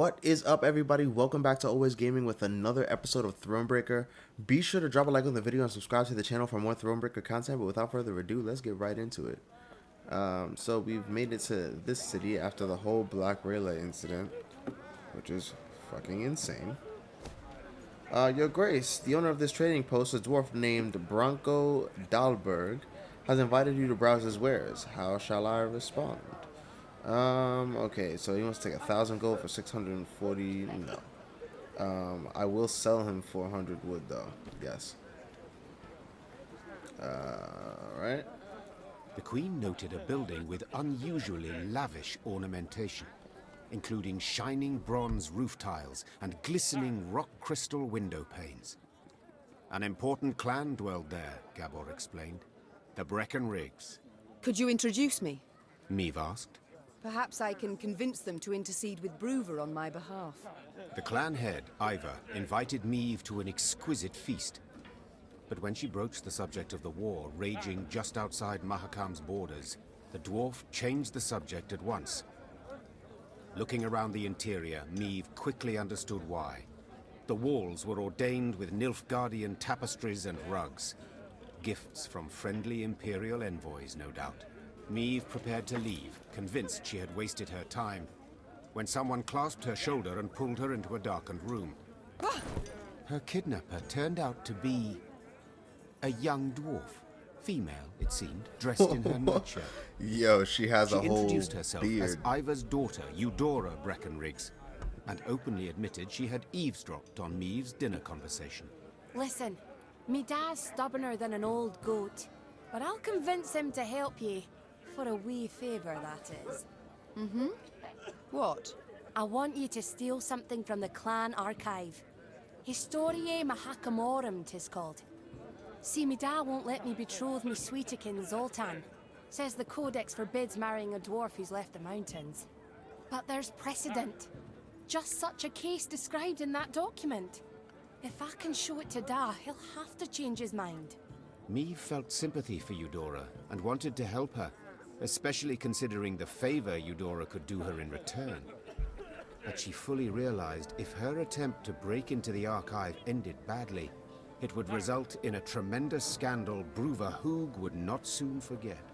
What is up, everybody? Welcome back to Always Gaming with another episode of Thronebreaker. Be sure to drop a like on the video and subscribe to the channel for more Thronebreaker content. But without further ado, let's get right into it. So we've made it to this city after the whole Black Relay incident, which is fucking insane. Your Grace, the owner of this trading post, a dwarf named Bronco Dahlberg, has invited you to browse his wares. How shall I respond? Okay, so he wants to take 1,000 gold for 640. No. I will sell him 400 wood though. Yes. Right. The Queen noted a building with unusually lavish ornamentation, including shining bronze roof tiles and glistening rock crystal window panes. An important clan dwelled there, Gabor explained. The Breckenrigs. Could you introduce me? Meve asked. Perhaps I can convince them to intercede with Bruver on my behalf. The clan head, Iva, invited Meve to an exquisite feast. But when she broached the subject of the war raging just outside Mahakam's borders, the dwarf changed the subject at once. Looking around the interior, Meve quickly understood why. The walls were ordained with Nilfgaardian tapestries and rugs. Gifts from friendly Imperial envoys, no doubt. Meve prepared to leave, convinced she had wasted her time, when someone clasped her shoulder and pulled her into a darkened room. Her kidnapper turned out to be a young dwarf. Female, it seemed, dressed in her nightshirt. Yo, she has a whole beard. She introduced herself as Iva's daughter, Eudora Breckenrigs, and openly admitted she had eavesdropped on Meve's dinner conversation. Listen, me dad's stubborner than an old goat, but I'll convince him to help ye. For a wee favour, that is. What? I want you to steal something from the clan archive. Historiae Mahakamorum, 'tis called. See, me dad won't let me betroth me sweetekin Zoltan. Says the codex forbids marrying a dwarf who's left the mountains. But there's precedent. Just such a case described in that document. If I can show it to Da, he'll have to change his mind. Meve felt sympathy for Eudora and wanted to help her, especially considering the favor Eudora could do her in return. But she fully realized if her attempt to break into the archive ended badly, it would result in a tremendous scandal Bruver Hoog would not soon forget.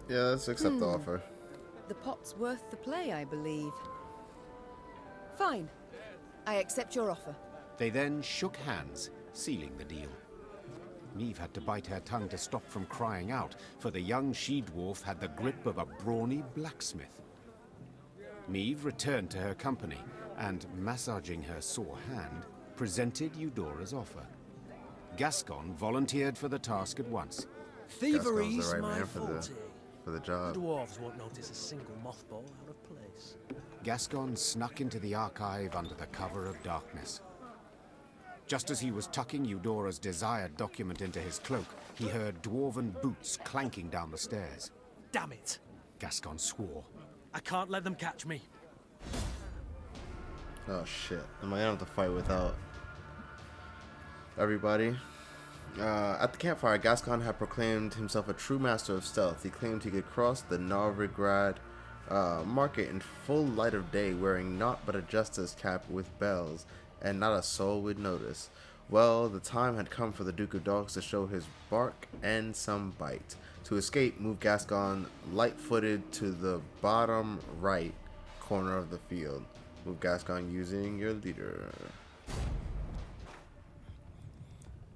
Yeah, let's accept the offer. The pot's worth the play, I believe. Fine. I accept your offer. They then shook hands, sealing the deal. Meve had to bite her tongue to stop from crying out, for the young she-dwarf had the grip of a brawny blacksmith. Meve returned to her company, and, massaging her sore hand, presented Eudora's offer. Gascon volunteered for the task at once. Thievery's the right my man for forte. the job. Dwarves won't notice a single mothball out of place. Gascon snuck into the archive under the cover of darkness. Just as he was tucking Eudora's desired document into his cloak, he heard dwarven boots clanking down the stairs. Damn it! Gascon swore. I can't let them catch me. Oh shit. Am I gonna have to fight without everybody? At the campfire, Gascon had proclaimed himself a true master of stealth. He claimed he could cross the Novigrad market in full light of day, wearing naught but a justice cap with bells, and not a soul would notice. Well, the time had come for the Duke of Dogs to show his bark and some bite. To escape, move Gascon light-footed to the bottom right corner of the field. Move Gascon using your leader.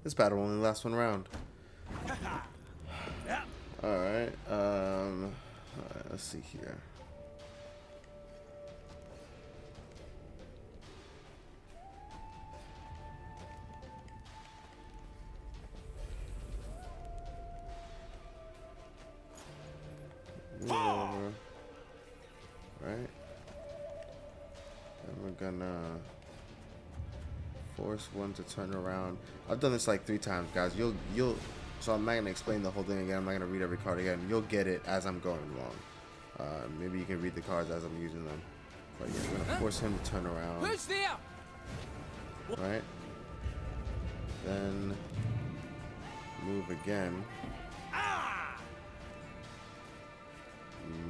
This battle only lasts one round. Alright, let's see here. Move over. Right. And we're gonna force one to turn around. I've done this like 3 times, guys. You'll so I'm not gonna explain the whole thing again. I'm not gonna read every card again. You'll get it as I'm going along. Maybe you can read the cards as I'm using them. But yeah, I'm gonna force him to turn around. Who's there? Right. Then move again.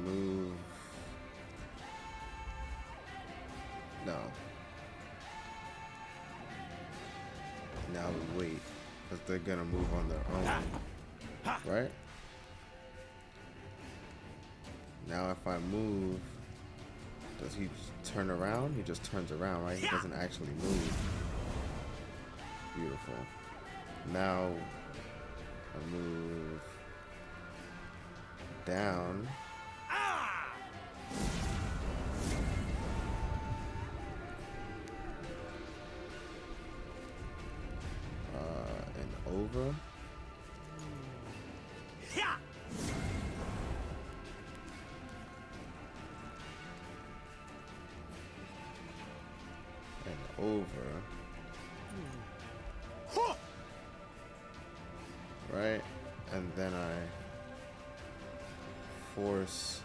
Move No. Now we wait, because they're gonna move on their own, right? Now if I move, does he turn around? He just turns around, right? He doesn't actually move. Beautiful. Now I move down. And over. And over. Right? And then I force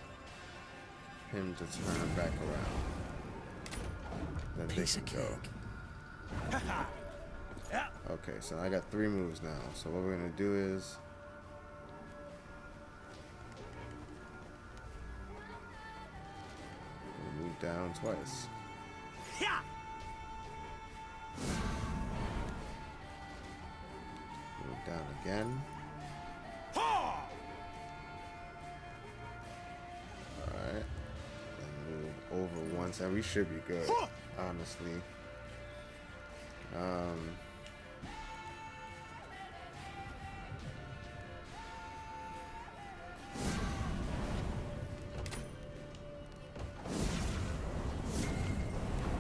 him to turn back around. Then they can go. Okay, so I got 3 moves now. So what we're gonna do is move down twice. Move down again. Alright. Then move over once, and we should be good, honestly.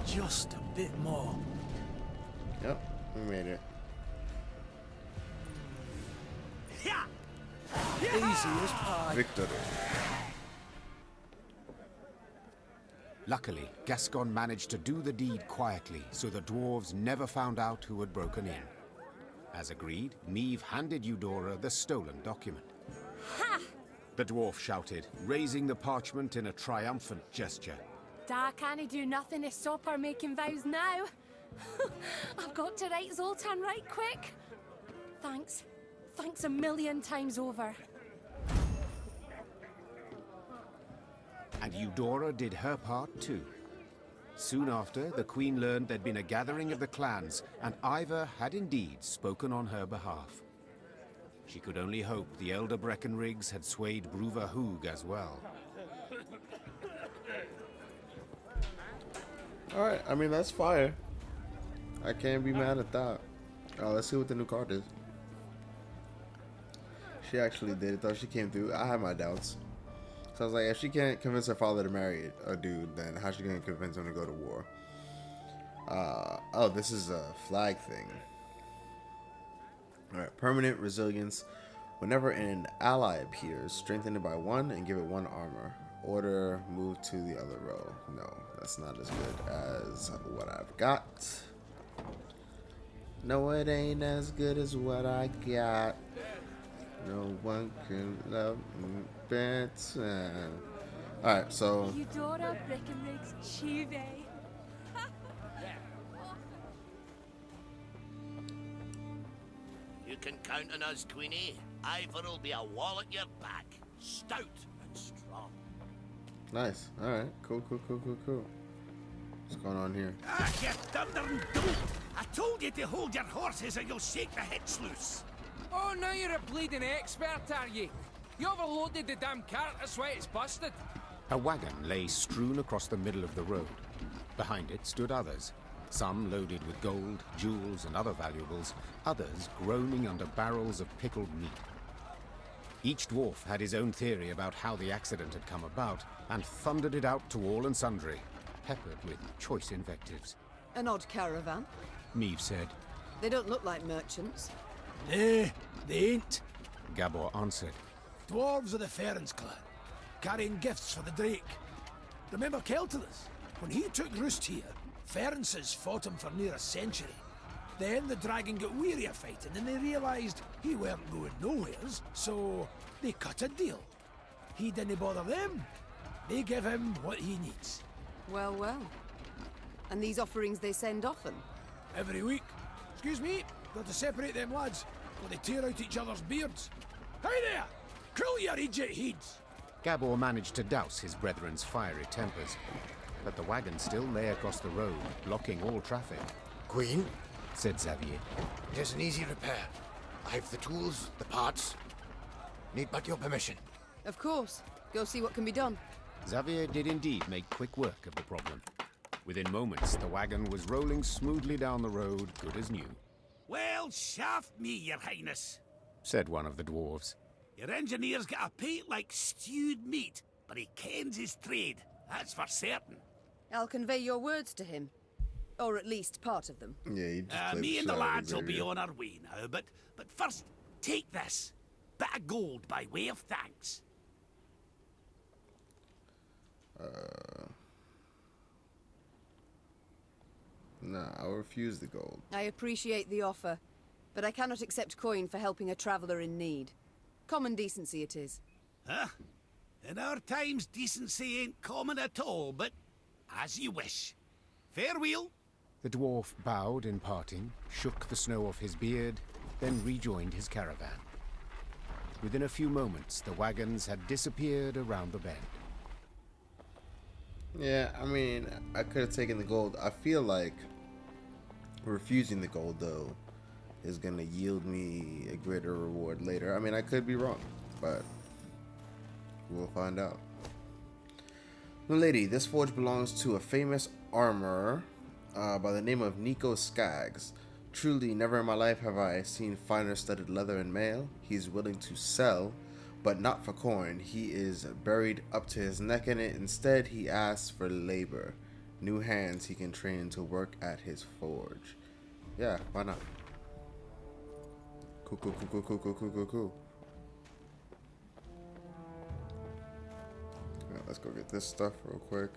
Just a bit more. Yep, we made it. Easy as pie. Victory. Luckily, Gascon managed to do the deed quietly, so the dwarves never found out who had broken in. As agreed, Meve handed Eudora the stolen document. Ha! The dwarf shouted, raising the parchment in a triumphant gesture. Da can't do nothing to stop her making vows now. I've got to write Zoltan right quick. Thanks. Thanks a million times over. And Eudora did her part too. Soon after, the Queen learned there'd been a gathering of the clans, and Iva had indeed spoken on her behalf. She could only hope the elder Breckenriggs had swayed Bruva Hoog as well. Alright, I mean, that's fire. I can't be mad at that. Let's see what the new card is. She actually did it, though. She came through. I had my doubts. So I was like, if she can't convince her father to marry a dude, then how's she going to convince him to go to war? Oh, this is a flag thing. Alright, permanent resilience. Whenever an ally appears, strengthen it by 1 and give it 1 armor. Order, move to the other row. No, that's not as good as what I've got. No, it ain't as good as what I got. No one can love me better. Alright, so Eudora Breckenriggs Chive. You can count on us, Queenie. Ivor'll be a wall at your back. Stout and strong. nice. Alright, cool. What's going on here? Ah, you thundering dolt! I told you to hold your horses or you'll shake the hitch loose. Oh, now you're a bleeding expert, are you? You overloaded the damn cart, that's why it's busted. A wagon lay strewn across the middle of the road. Behind it stood others, some loaded with gold, jewels, and other valuables, others groaning under barrels of pickled meat. Each dwarf had his own theory about how the accident had come about, and thundered it out to all and sundry, peppered with choice invectives. An odd caravan. Meve said. They don't look like merchants. Nah, they ain't. Gabor answered. Dwarves of the Ferens clan, carrying gifts for the Drake. Remember Keltilus? When he took roost here, Ferences fought him for near a century. Then the dragon got weary of fighting and they realised he weren't going nowheres, so they cut a deal. He didn't bother them. They give him what he needs. Well, well. And these offerings they send often? Every week. Excuse me, got to separate them lads, or they tear out each other's beards. Hey there! Cool your idiot heads! Gabor managed to douse his brethren's fiery tempers. but the wagon still lay across the road, blocking all traffic. Queen, Said Xavier. it is an easy repair. I've the tools, the parts. Need but your permission. Of course. Go see what can be done. Xavier did indeed make quick work of the problem. Within moments, the wagon was rolling smoothly down the road, good as new, Well, shaft me, your highness. said one of the dwarves. Your engineer's got a pate like stewed meat, but he kens his trade, that's for certain. I'll convey your words to him. Or at least part of them. Yeah, you just played Me and the shit out of lads will be Xavier. on our way now, but first, take this. Bit of gold by way of thanks. Nah, I'll refuse the gold. I appreciate the offer, but I cannot accept coin for helping a traveller in need. Common decency it is. Huh? In our times, decency ain't common at all, but as you wish. Farewell. The dwarf bowed in parting, shook the snow off his beard, then rejoined his caravan. Within a few moments, the wagons had disappeared around the bend. Yeah, I mean, I could have taken the gold. I feel like refusing the gold, though, is going to yield me a greater reward later. I mean, I could be wrong, but we'll find out. Lady, this forge belongs to a famous armorer by the name of Nico Skaggs. Truly, never in my life have I seen finer studded leather and mail. He's willing to sell, but not for coin. He is buried up to his neck in it. Instead, he asks for labor. New hands he can train to work at his forge. Yeah, why not? Cool. Yeah, let's go get this stuff real quick.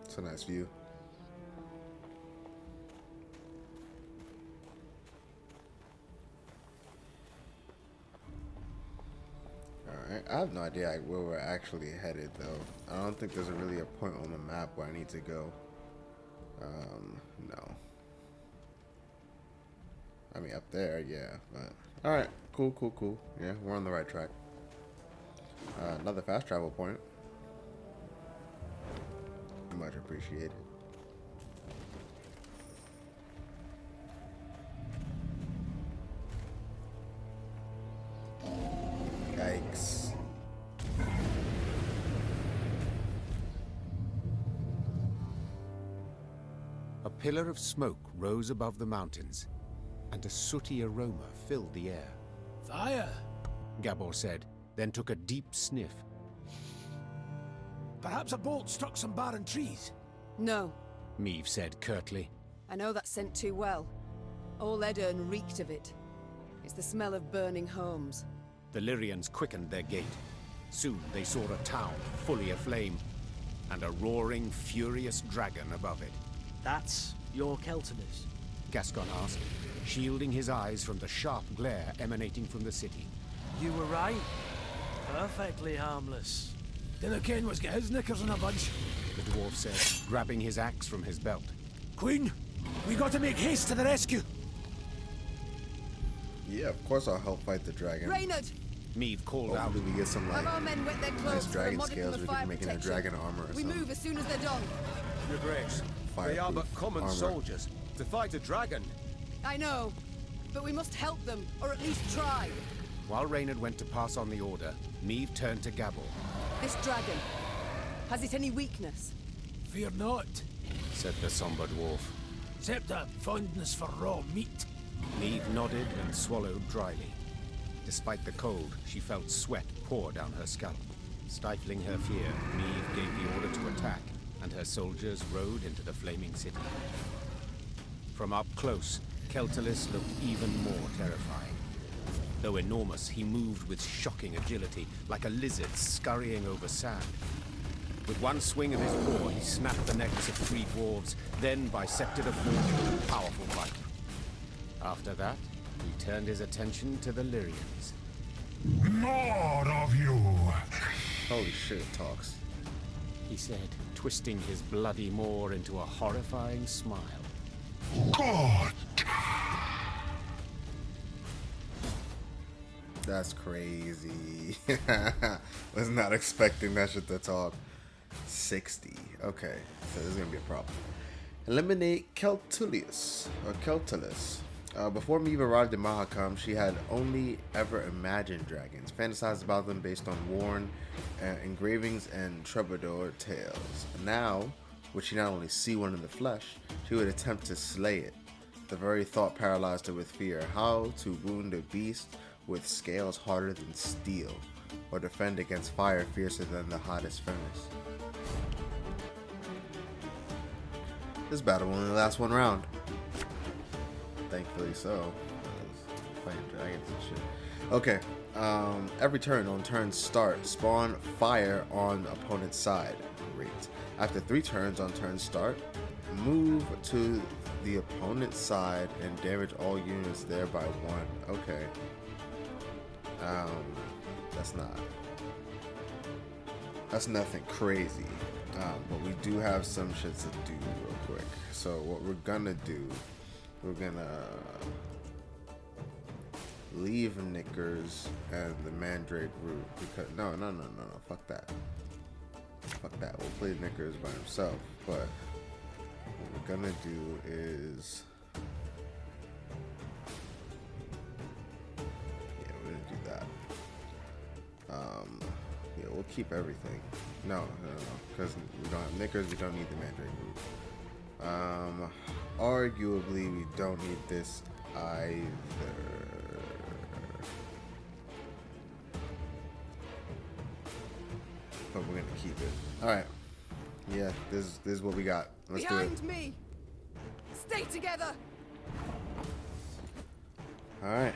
It's a nice view. Alright, I have no idea where we're actually headed though. I don't think there's really a point on the map where I need to go. No. I mean, up there, yeah, but... Alright, cool. Yeah, we're on the right track. Another fast travel point. Much appreciated. Yikes. A pillar of smoke rose above the mountains, and a sooty aroma filled the air. Fire! Gabor said, then took a deep sniff. Perhaps a bolt struck some barren trees. No, Meve said curtly. I know that scent too well. All Edirn reeked of it. It's the smell of burning homes. The Lyrians quickened their gait. Soon they saw a town fully aflame, and a roaring, furious dragon above it. That's your Keltiners? Gascon asked, shielding his eyes from the sharp glare emanating from the city. You were right. Perfectly harmless. Dinna ken was get his knickers in a bunch. The dwarf said, grabbing his axe from his belt. Queen, we got to make haste to the rescue. Yeah, of course I'll help fight the dragon. Reynard! Meve called out. Hopefully we get some like Have our men wet their nice clothes for a dragon modicum scales of we fire can make into protection. dragon armor or We something. move as soon as they're done. Your Grace, they are Fireproof but common armor. soldiers. To fight a dragon, I know, but we must help them, or at least try. While Reynard went to pass on the order, Meve turned to Gabor. This dragon, has it any weakness? Fear not, Said the somber dwarf. except a fondness for raw meat. Meve nodded and swallowed dryly. Despite the cold, she felt sweat pour down her scalp. Stifling her fear, Meve gave the order to attack, and her soldiers rode into the flaming city. From up close, Keltalis looked even more terrifying. Though enormous, he moved with shocking agility, like a lizard scurrying over sand. With one swing of his paw, he snapped the necks of 3 dwarves, then bisected a forge with a powerful bite. After that, he turned his attention to the Lyrians. More of you! Holy shit, it talks. He said, twisting his bloody maw into a horrifying smile. Good! That's crazy. Was not expecting that shit to talk. 60. Okay, so this is gonna be a problem. Eliminate Keltulius or Keltulus. Before Meve arrived in Mahakam, she had only ever imagined dragons, fantasized about them based on worn engravings and troubadour tales. Now, would she not only see one in the flesh, she would attempt to slay it. The very thought paralyzed her with fear. How to wound a beast with scales harder than steel, or defend against fire fiercer than the hottest furnace. This battle will only last one round. Thankfully so. I was fighting dragons and shit. Okay. Every turn on turn start, spawn fire on opponent's side. Great. After 3 turns on turn start, move to the opponent's side and damage all units there by 1. Okay. That's nothing crazy. But we do have some shit to do real quick. So what we're gonna do, we're gonna leave Knickers and the Mandrake route because no, fuck that. We'll play Knickers by himself. But what we're gonna do is, yeah, we're gonna do that. Yeah, we'll keep everything. No, because we don't have Knickers, we don't need the Mandrake route. Arguably, we don't need this either. But we're gonna keep it. All right. Yeah, this is what we got. Let's do it. Behind me! Stay together! All right.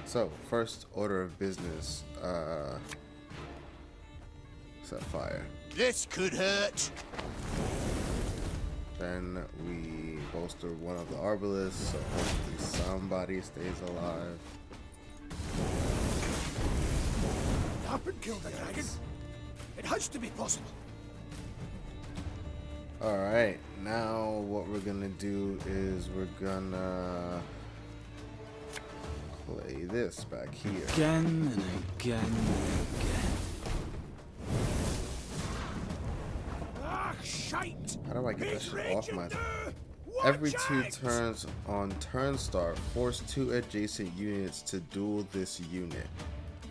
So, first order of business, set fire. This could hurt. Then we bolster one of the arbalists, so hopefully somebody stays alive. Up and kill the dragon. It has to be possible. Alright, now what we're gonna do is we're gonna play this back here. Again and again and again. Ah, shite! How do I get that shit off my... Every 2 turns on turn start, force 2 adjacent units to duel this unit.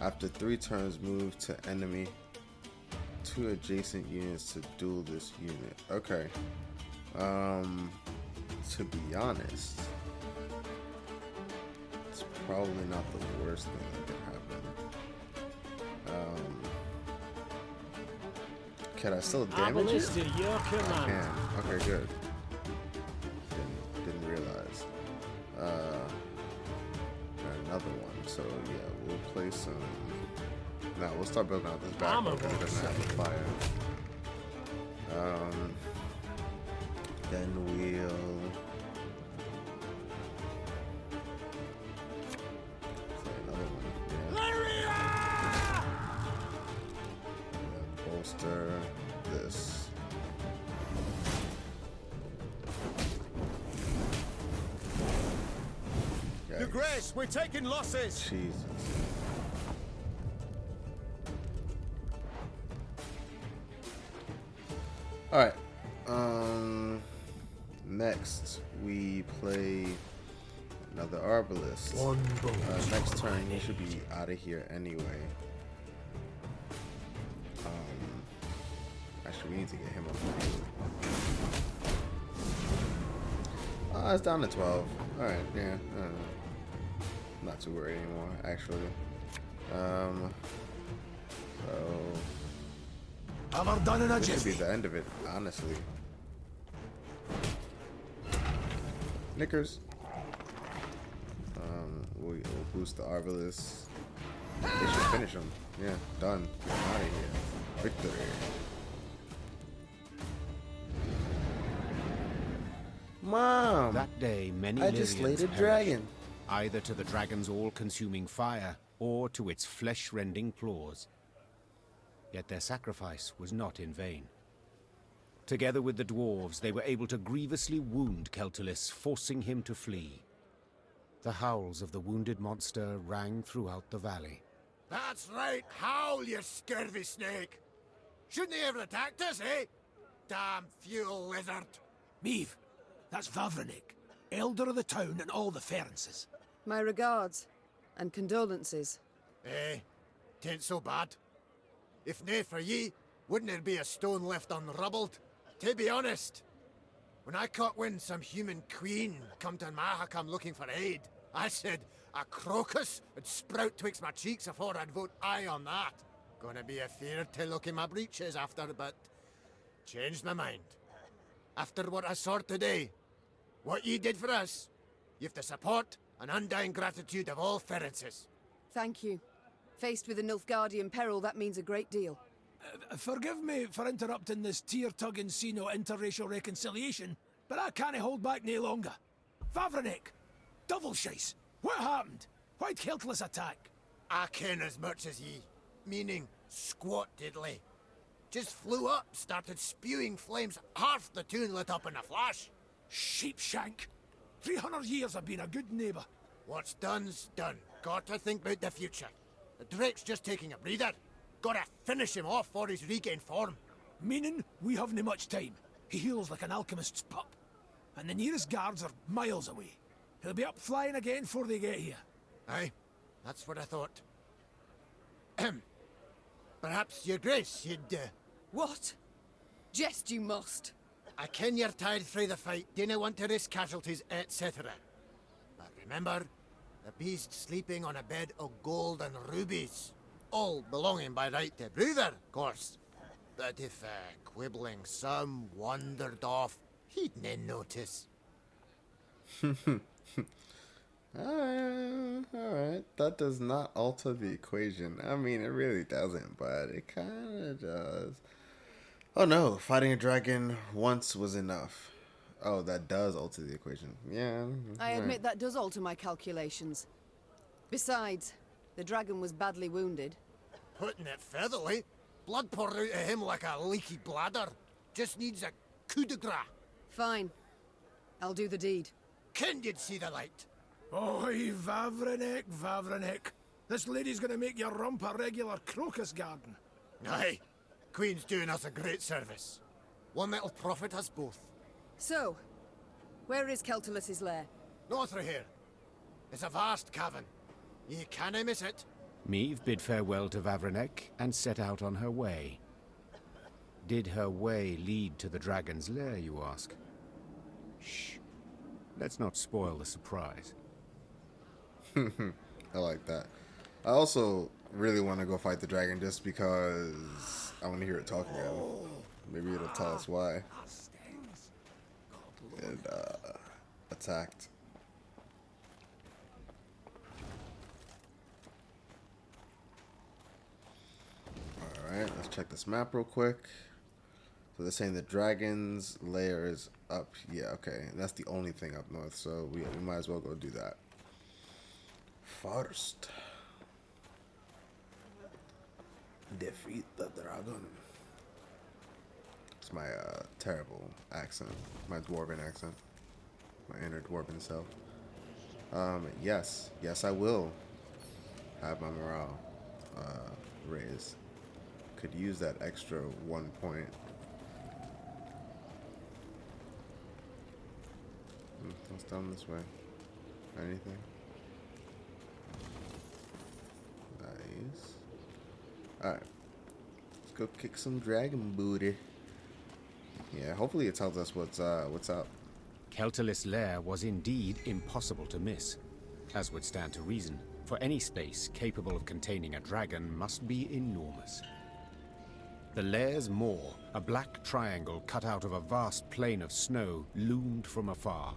After 3 turns, move to enemy. 2 adjacent units to duel this unit. Okay. To be honest, it's probably not the worst thing that could happen. Can I still damage it? To your I command. can. Okay, good. Didn't realize. Another one. So yeah, we'll play some. No, we'll start building out this back because it doesn't have the fire. Then we'll play another one. Yeah. And bolster this. Your Grace, we're taking losses. Jesus. Alright. Next we play another arbalist. Next turn he should be out of here anyway. Actually we need to get him up there. It's down to 12. Alright, yeah. I'm not too worried anymore, actually. So this should be the end of it, honestly. Knickers. We'll boost the Arbalist. They should finish him. Yeah, done. Out of here. Victory. Mom! That day, many I just slayed a Lyrians dragon. perished, either to the dragon's all-consuming fire or to its flesh-rending claws. Yet their sacrifice was not in vain. Together with the dwarves, they were able to grievously wound Keltulis, forcing him to flee. The howls of the wounded monster rang throughout the valley. That's right, howl, you scurvy snake! Shouldn't he have attacked us, eh? Damn fuel lizard! Meve, that's Vavrenik, elder of the town and all the Ferences. My regards and condolences. Eh, tain't so bad. If nae for ye, wouldn't there be a stone left unrubbled? To be honest, when I caught wind some human queen come to Mahakam looking for aid, I said a crocus would sprout twixt my cheeks afore I'd vote aye on that. Gonna be a fear to look in my breeches after, but changed my mind. After what I saw today, what ye did for us, you've the support and undying gratitude of all Ferences. Thank you. Faced with a Nilfgaardian peril, that means a great deal. Forgive me for interrupting this tear-tugging scene of interracial reconciliation, but I can't hold back no longer. Vavrenik! Double shice! What happened? Why'd Keltless attack? I ken as much as ye. Meaning, squat diddly. Just flew up, started spewing flames, half the tune lit up in a flash. Sheepshank! 300 years I've been a good neighbour. What's done's done. Gotta think about the future. The Drake's just taking a breather. Gotta finish him off for he's regained form. Meaning, we haven't much time. He heals like an alchemist's pup. And the nearest guards are miles away. He'll be up flying again before they get here. Aye, that's what I thought. Perhaps, your grace, you'd, What? Jest you must. I ken you're tired through the fight, dinna want to risk casualties, etc. But remember, the beast sleeping on a bed of gold and rubies. All belonging by right to Bruther, of course. But if quibbling some wandered off, he'd nae notice. Alright. That does not alter the equation. I mean, it really doesn't, but it kind of does. Oh no, fighting a dragon once was enough. Oh, that does alter the equation. Yeah. I admit that does alter my calculations. Besides, the dragon was badly wounded. Putting it featherly, blood poured out of him like a leaky bladder. Just needs a coup de grace. Fine. I'll do the deed. Ken you'd see the light. Oi, Vavrenik, Vavrenik. This lady's gonna make your rump a regular crocus garden. Aye, Queen's doing us a great service. One that'll profit us both. So, where is Keltulus's lair? North through here. It's a vast cavern. Ye canna miss it. Meve bid farewell to Vavrenek and set out on her way. Did her way lead to the dragon's lair, you ask? Shh. Let's not spoil the surprise. I like that. I also really want to go fight the dragon just because I want to hear it talk again. Maybe it'll tell us why it attacked. Alright, let's check this map real quick. So they're saying the dragon's lair is up. Yeah, okay. And that's the only thing up north, so we might as well go do that first. Defeat the dragon. It's my terrible accent. My dwarven accent. My inner dwarven self. Yes, I will have my morale raised. Could use that extra 1 point. What's down this way? Anything? Nice. Alright. Let's go kick some dragon booty. Yeah, hopefully it tells us what's up. Keltulis' lair was indeed impossible to miss, as would stand to reason, for any space capable of containing a dragon must be enormous. The lair's maw, a black triangle cut out of a vast plain of snow, loomed from afar.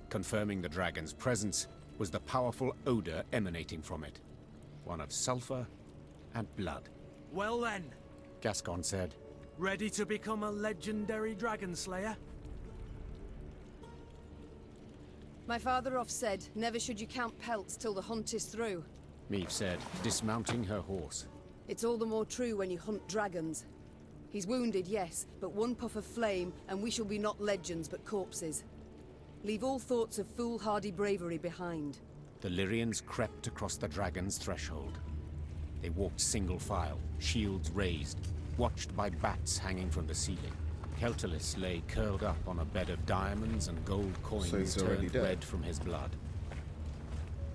Confirming the dragon's presence was the powerful odor emanating from it, one of sulfur and blood. Well then, Gascon said, ready to become a legendary dragon slayer? My father oft said, never should you count pelts till the hunt is through. Meve said, dismounting her horse. It's all the more true when you hunt dragons. He's wounded, yes, but one puff of flame, and we shall be not legends, but corpses. Leave all thoughts of foolhardy bravery behind. The Lyrians crept across the dragon's threshold. They walked single file, shields raised, watched by bats hanging from the ceiling. Keltalis lay curled up on a bed of diamonds and gold coins turned red from his blood.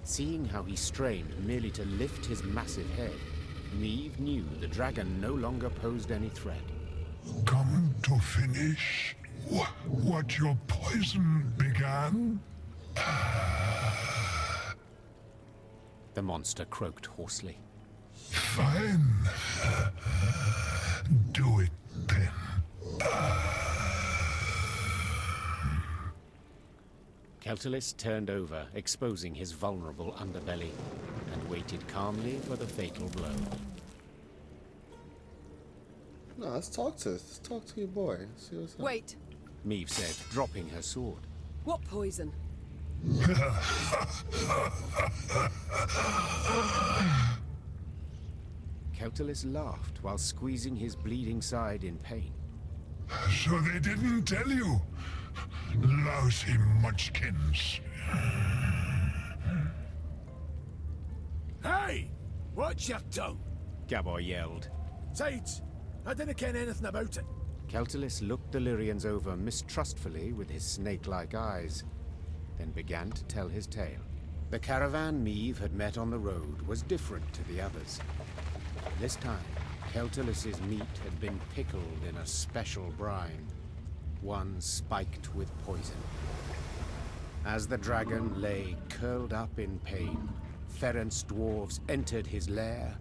Seeing how he strained merely to lift his massive head, Meve knew the dragon no longer posed any threat. Come to finish what your poison began? The monster croaked hoarsely. Fine. Do it then. Keltalis turned over, exposing his vulnerable underbelly, and waited calmly for the fatal blow. No, let's talk to your boy. See what's up. Wait. Meve said, dropping her sword. What poison? Keltalis laughed while squeezing his bleeding side in pain. So they didn't tell you? Lousy munchkins. Hey! Watch your tongue! Gabor yelled. Sides, I didn't ken anything about it. Keltalis looked the Lyrians over mistrustfully with his snake-like eyes, then began to tell his tale. The caravan Meve had met on the road was different to the others. This time, Keltalis's meat had been pickled in a special brine, one spiked with poison. As the dragon lay curled up in pain, Ferenc dwarves entered his lair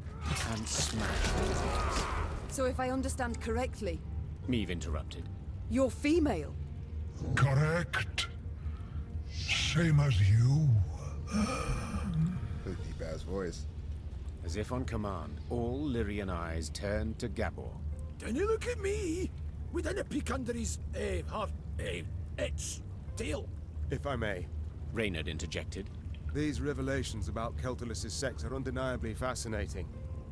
and smashed his ears. So if I understand correctly... Meve interrupted. You're female? Correct. Same as you. Deep-ass voice. As if on command, all Lyrian eyes turned to Gabor. Don't you look at me! We didn't peek under his, its tail. If I may. Reynard interjected. These revelations about Keltalis's sex are undeniably fascinating.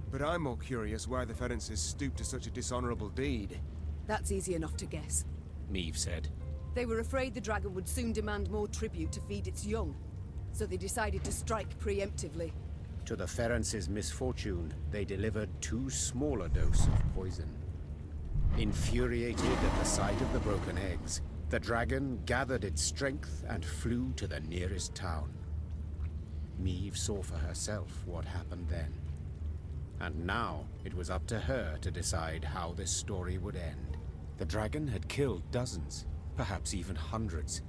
But I'm more curious why the Ferences stooped to such a dishonorable deed. That's easy enough to guess. Meve said. They were afraid the dragon would soon demand more tribute to feed its young, so they decided to strike preemptively. To the Ferences' misfortune, they delivered 2 smaller doses of poison. Infuriated at the sight of the broken eggs, the dragon gathered its strength and flew to the nearest town. Meve saw for herself what happened then. And now it was up to her to decide how this story would end. The dragon had killed dozens, perhaps even hundreds,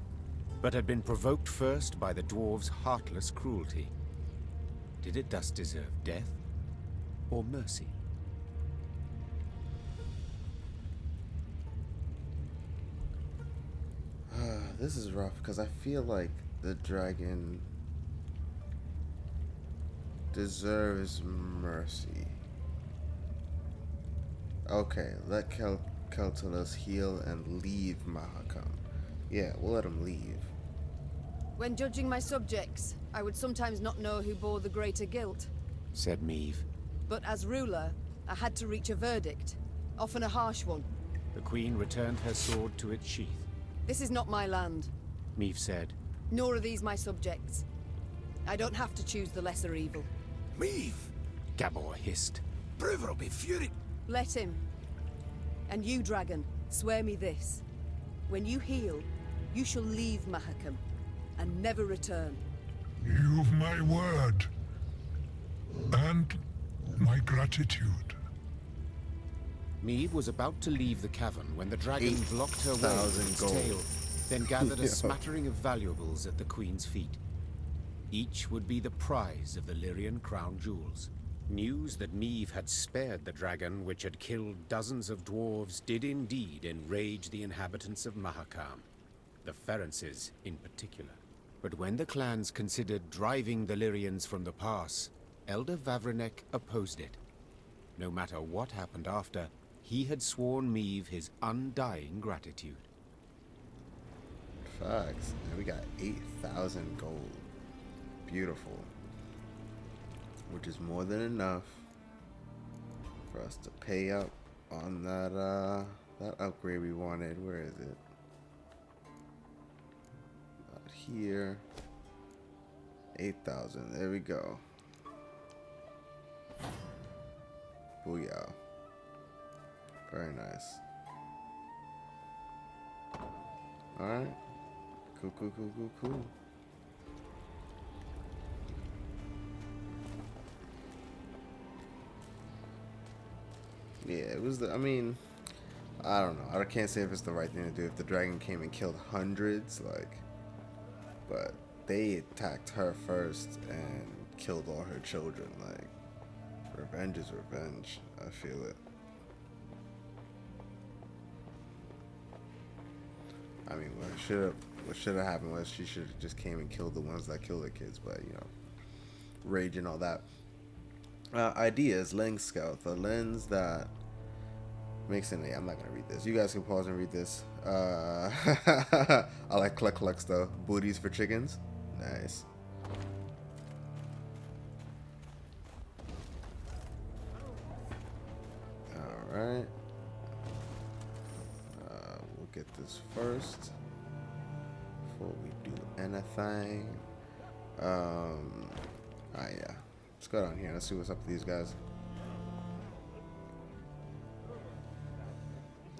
but had been provoked first by the dwarves' heartless cruelty. Did it thus deserve death or mercy? This is rough because I feel like the dragon deserves mercy. Okay, let Keltalis heal and leave Mahakam. Yeah, we'll let him leave. When judging my subjects, I would sometimes not know who bore the greater guilt. Said Meve. But as ruler, I had to reach a verdict, often a harsh one. The Queen returned her sword to its sheath. This is not my land. Meve said. Nor are these my subjects. I don't have to choose the lesser evil. Meve! Gabor hissed. Bruver will be furious. Let him. And you, dragon, swear me this. When you heal, you shall leave Mahakam and never return. You've my word. And my gratitude. Meve was about to leave the cavern when the dragon blocked her way with its tail, then gathered a smattering of valuables at the Queen's feet. Each would be the prize of the Lyrian crown jewels. News that Meve had spared the dragon, which had killed dozens of dwarves, did indeed enrage the inhabitants of Mahakam, the Ferences in particular. But when the clans considered driving the Lyrians from the pass, Elder Vavrenek opposed it. No matter what happened after, he had sworn Meve his undying gratitude. Facts. And we got 8,000 gold. Beautiful. Which is more than enough for us to pay up on that upgrade we wanted. Where is it? here. 8,000. There we go. Booyah. Very nice. Alright. Cool, cool, cool, cool, cool. Yeah, it was the, I mean, I don't know. I can't say if it's the right thing to do if the dragon came and killed hundreds, like, but they attacked her first and killed all her children. Like, revenge is revenge. I feel it. I mean, what should have happened was she should have just came and killed the ones that killed the kids, but you know, rage and all that. Ideas, lens scout, the lens that makes an. I'm not gonna read this. You guys can pause and read this. I like clucks though. Booties for chickens. Nice. All right. We'll get this first before we do anything. Yeah. Let's go down here. Let's see what's up with these guys.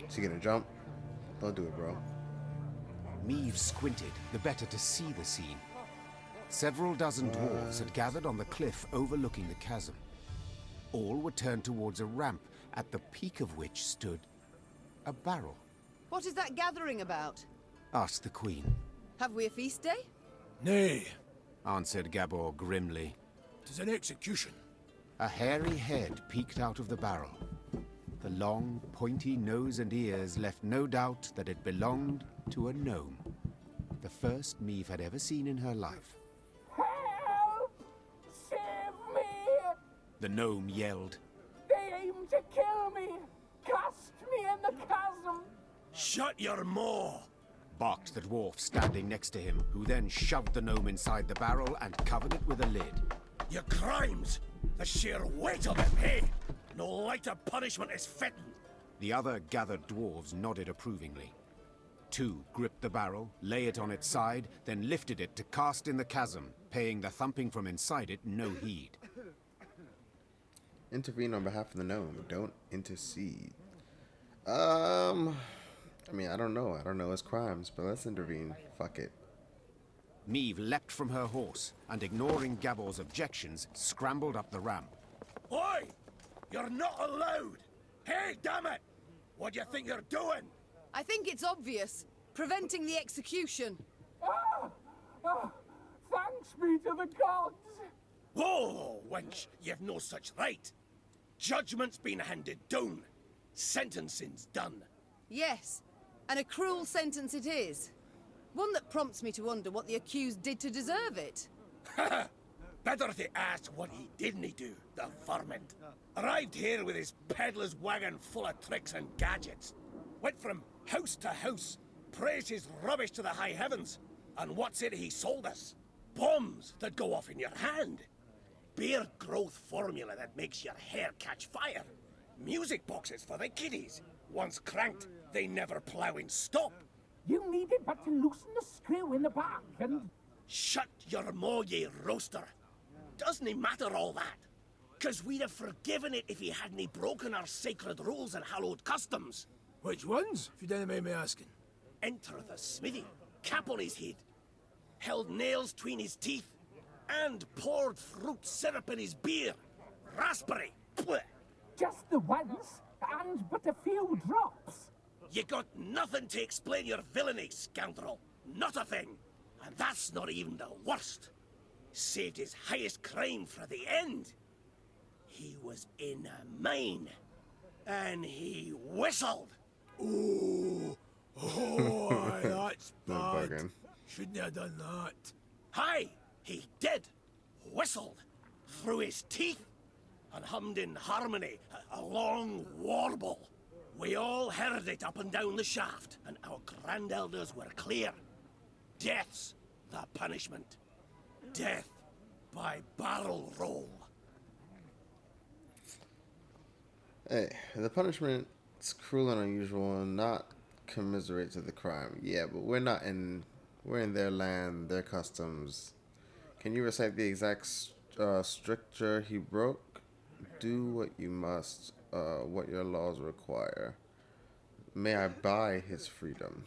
Is he gonna jump? Don't do it, bro. Meve squinted, the better to see the scene. Several dozen dwarves had gathered on the cliff overlooking the chasm. All were turned towards a ramp, at the peak of which stood a barrel. What is that gathering about? Asked the queen. Have we a feast day? Nay, Answered Gabor grimly. 'tis an execution. A hairy head peeked out of the barrel. The long, pointy nose and ears left no doubt that it belonged to a gnome. The first Meve had ever seen in her life. Help! Save me! The gnome yelled. They aim to kill me! Cast me in the chasm! Shut your maw! Barked the dwarf standing next to him, who then shoved the gnome inside the barrel and covered it with a lid. Your crimes! The sheer weight of it, hey! No lighter punishment is fitting. The other gathered dwarves nodded approvingly. Two gripped the barrel, lay it on its side, then lifted it to cast in the chasm, paying the thumping from inside it no heed. Intervene on behalf of the gnome. Don't intercede. I mean, I don't know. I don't know his crimes, but let's intervene. Fuck it. Meve leapt from her horse, and ignoring Gabor's objections, scrambled up the ramp. Oi! You're not allowed! Hey, damn it! What do you think you're doing? I think it's obvious. Preventing the execution. Thanks be to the gods! Whoa, wench! You've no such right. Judgment's been handed down. Sentencing's done. Yes, and a cruel sentence it is. One that prompts me to wonder what the accused did to deserve it. Better to ask what he didn't do, the varmint. Arrived here with his peddler's wagon full of tricks and gadgets. Went from house to house, praised his rubbish to the high heavens. And what's it he sold us? Bombs that go off in your hand. Beer growth formula that makes your hair catch fire. Music boxes for the kiddies. Once cranked, they never plough in stop. You needed but to loosen the screw in the back and... Shut your maw, ye roaster. Doesn't it matter all that? 'Cause we'd have forgiven it if he hadn't broken our sacred rules and hallowed customs. Which ones, if you don't mind me asking? Enter the smithy, cap on his head, held nails between his teeth, and poured fruit syrup in his beer. Raspberry. Blech. Just the once, and but a few drops. You got nothing to explain your villainy, scoundrel. Not a thing. And that's not even the worst. Saved his highest crime for the end. He was in a mine. And he whistled. Ooh. Oh, that's bad. Bugging. Shouldn't have done that. Hi, he did. Whistled. Through his teeth. And hummed in harmony, a long warble. We all heard it up and down the shaft, and our grand-elders were clear. Death's the punishment. Death by barrel roll. Hey, the punishment is cruel and unusual and not commiserate to the crime. Yeah, but we're not in We're in their land, their customs. Can you recite the exact stricture he broke? Do what you must, what your laws require. May I buy his freedom?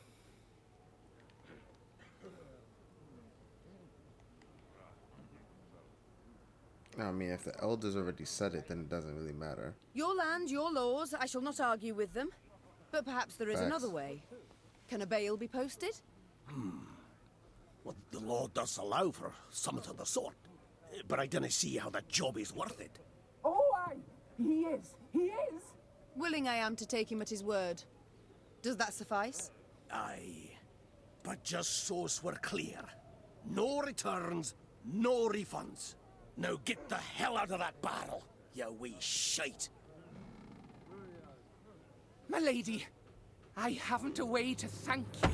I mean, if the elders already said it, then it doesn't really matter. Your land, your laws. I shall not argue with them. But perhaps there is Facts. another way. Can a bail be posted? Well, the law does allow for something of the sort. But I didn't see how that job is worth it. Oh, aye. He is. He is. Willing I am to take him at his word. Does that suffice? Aye. But just so's we're clear. No returns, no refunds. Now get the hell out of that barrel, you wee shite. My lady, I haven't a way to thank you.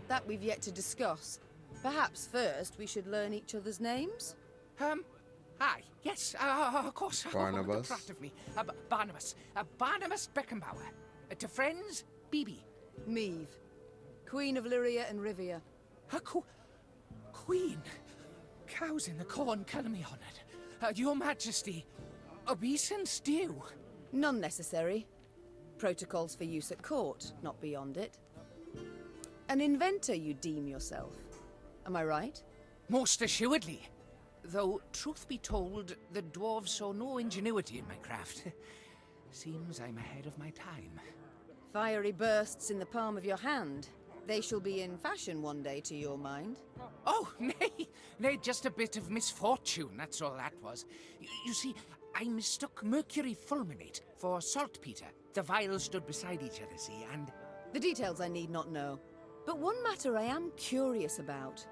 That we've yet to discuss. Perhaps first we should learn each other's names? Aye, yes, of course. Barnabas. Oh, of me. Barnabas. Barnabas Beckenbauer. To friends, Bibi. Meve, Queen of Lyria and Rivia. Queen? Cows in the corn, call me honoured. Your Majesty, obeisance due. None necessary. Protocols for use at court, not beyond it. An inventor you deem yourself. Am I right? Most assuredly. Though, truth be told, the dwarves saw no ingenuity in my craft. Seems I'm ahead of my time. Fiery bursts in the palm of your hand. They shall be in fashion one day, to your mind. Oh, nay, just a bit of misfortune, that's all that was. You see, I mistook mercury fulminate for saltpeter. The vials stood beside each other, see, and... The details I need not know. But one matter I am curious about.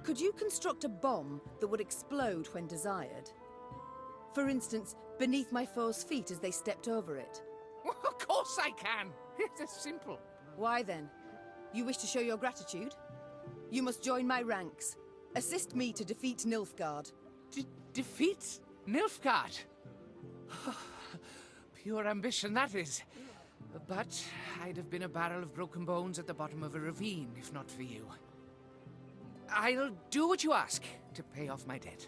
Could you construct a bomb that would explode when desired? For instance, beneath my foe's feet as they stepped over it. Of course I can. It's simple. Why then? You wish to show your gratitude? You must join my ranks. Assist me to defeat Nilfgaard. Defeat Nilfgaard? Pure ambition, that is. But I'd have been a barrel of broken bones at the bottom of a ravine, if not for you. I'll do what you ask to pay off my debt.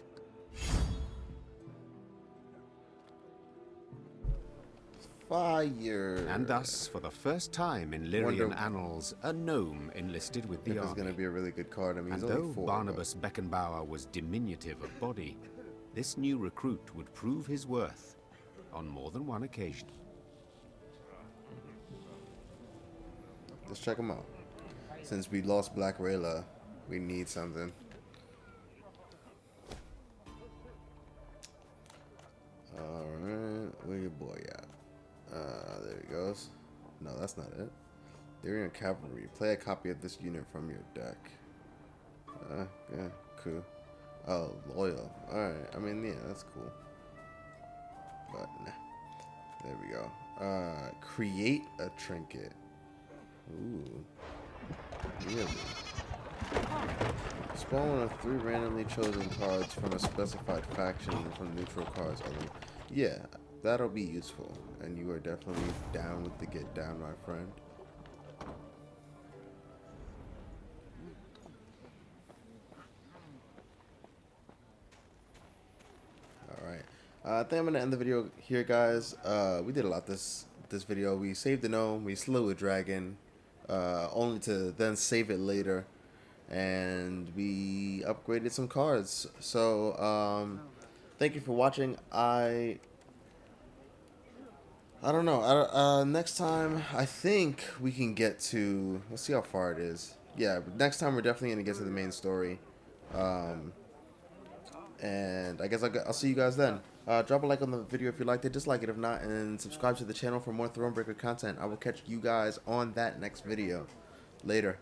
Fire. And thus, for the first time in Lyrian annals, a gnome enlisted with the This is army. going to be a really good card. I mean, And he's though only 4, Barnabas Beckenbauer was diminutive of body, this new recruit would prove his worth on more than one occasion. Let's check him out. Since we lost Black Rayla, we need something. Alright, where your boy at? There he goes. No, that's not it. Lyrian Cavalry. Play a copy of this unit from your deck. Yeah, cool. Oh, loyal. Alright, I mean, yeah, that's cool. But, nah. There we go. Create a trinket. Ooh. Really? Spawn one of 3 randomly chosen cards from a specified faction and from neutral cards only. Yeah, that'll be useful. And you are definitely down with the get down, my friend. Alright. I think I'm going to end the video here, guys. We did a lot this video. We saved the gnome. We slew a dragon. Only to then save it later, and we upgraded some cards. So thank you for watching. I don't know. Next time I think we can get to, let's see how far it is. Yeah, but next time we're definitely gonna get to the main story, and I guess I'll see you guys then. Drop a like on the video if you liked it, dislike it if not, and subscribe to the channel for more Thronebreaker content. I will catch you guys on that next video. Later.